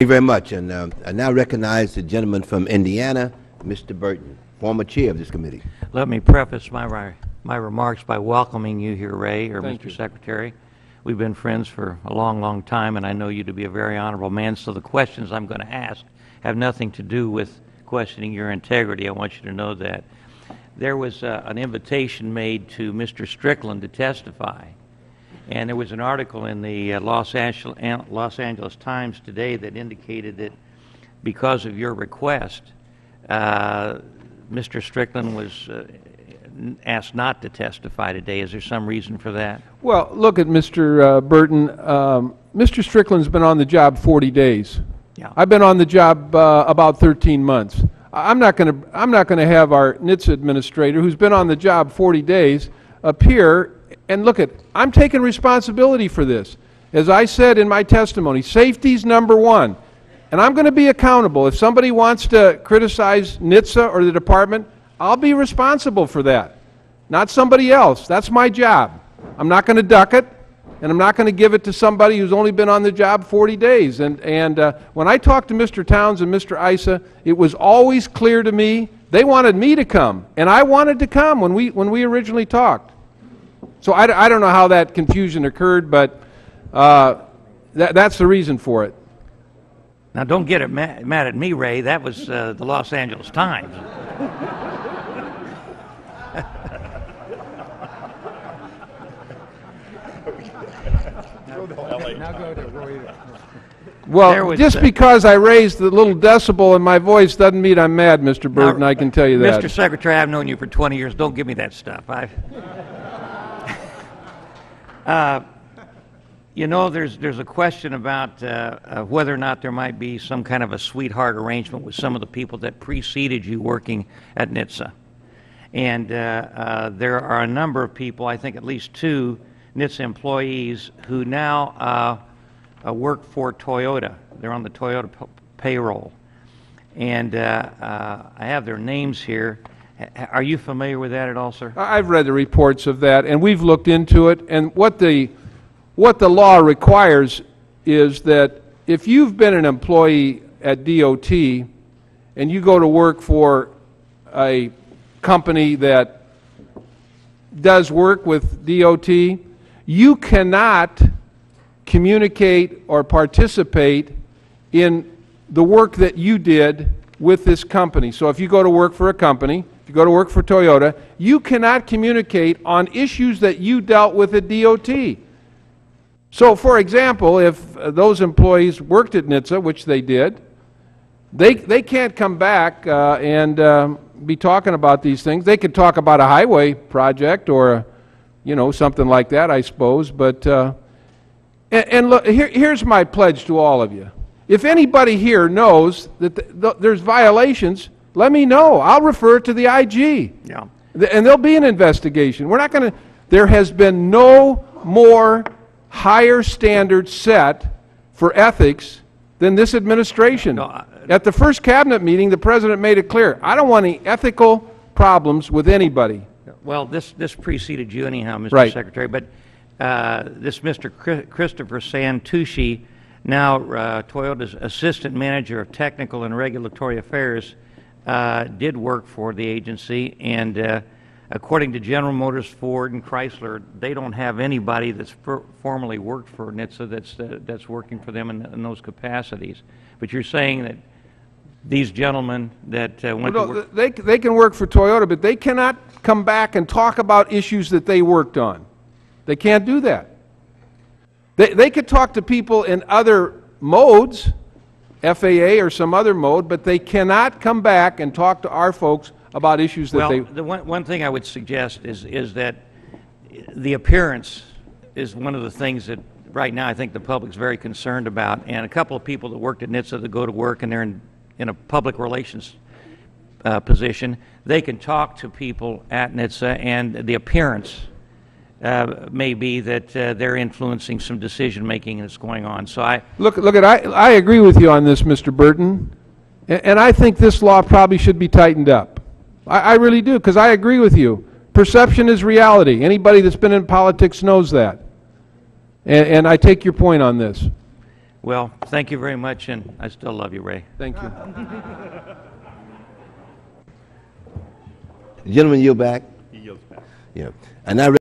you very much. And I now recognize the gentleman from Indiana, Mr. Burton, former chair of this committee. Let me preface my remarks by welcoming you here, Ray, or Thank Mr. you. Secretary. We've been friends for a long, long time, and I know you to be a very honorable man, so the questions I'm going to ask have nothing to do with questioning your integrity. I want you to know that. There was an invitation made to Mr. Strickland to testify, and there was an article in the Los Angeles Times today that indicated that because of your request, Mr. Strickland was asked not to testify today. Is there some reason for that? Well, look at Mr. Burton. Mr. Strickland's been on the job 40 days. Yeah. I've been on the job about 13 months. I'm not going to have our NHTSA administrator, who's been on the job 40 days, appear and look at. I'm taking responsibility for this. As I said in my testimony, safety's number one, and I'm going to be accountable. If somebody wants to criticize NHTSA or the department, I'll be responsible for that, not somebody else. That's my job. I'm not going to duck it, and I'm not going to give it to somebody who's only been on the job 40 days. And when I talked to Mr. Towns and Mr. Issa, it was always clear to me they wanted me to come, and I wanted to come when we originally talked. So I don't know how that confusion occurred, but that's the reason for it. Now, don't get mad at me, Ray. That was the Los Angeles Times. Well, just because I raised the little decibel in my voice doesn't mean I'm mad, Mr. Burton, Now, I can tell you that. Mr. Secretary, I've known you for 20 years. Don't give me that stuff. You know, there's a question about whether or not there might be some kind of a sweetheart arrangement with some of the people that preceded you working at NHTSA. And there are a number of people, I think at least 2 NHTSA employees, who now work for Toyota. They're on the Toyota payroll. And I have their names here. Are you familiar with that at all, sir? I've read the reports of that, and we've looked into it. And what the law requires is that if you've been an employee at DOT and you go to work for a company that does work with DOT, you cannot communicate or participate in the work that you did with this company. So if you go to work for a company, if you go to work for Toyota, you cannot communicate on issues that you dealt with at DOT. So, for example, if those employees worked at NHTSA, which they did, they can't come back and be talking about these things. They could talk about a highway project or, something like that, I suppose. But and look, here's my pledge to all of you. If anybody here knows that there's violations, let me know. I'll refer it to the IG. Yeah. And there'll be an investigation. We're not going to. There has been no more higher standard set for ethics than this administration. No, At the first cabinet meeting, the president made it clear, I don't want any ethical problems with anybody. Well, this preceded you anyhow, Mr. Right. Secretary, but this Mr. Christopher Santucci, now Toyota's Assistant Manager of Technical and Regulatory Affairs, did work for the agency, and according to General Motors, Ford, and Chrysler, they don't have anybody that's formally worked for NHTSA that's working for them in those capacities. But you're saying that these gentlemen that went to work... They can work for Toyota, but they cannot come back and talk about issues that they worked on. They can't do that. They could talk to people in other modes, FAA or some other mode, but they cannot come back and talk to our folks about issues that they... Well, the one thing I would suggest is that the appearance is one of the things that right now I think the public's very concerned about, and a couple of people that worked at NHTSA that go to work and they're in a public relations position, they can talk to people at NHTSA, and the appearance may be that they're influencing some decision making that's going on. So I agree with you on this, Mr. Burton, and I think this law probably should be tightened up. I really do, because I agree with you. Perception is reality. Anybody that's been in politics knows that. And I take your point on this. Well, thank you very much, and I still love you, Ray. Thank you. The gentleman yield back? He yields back. Yeah. And I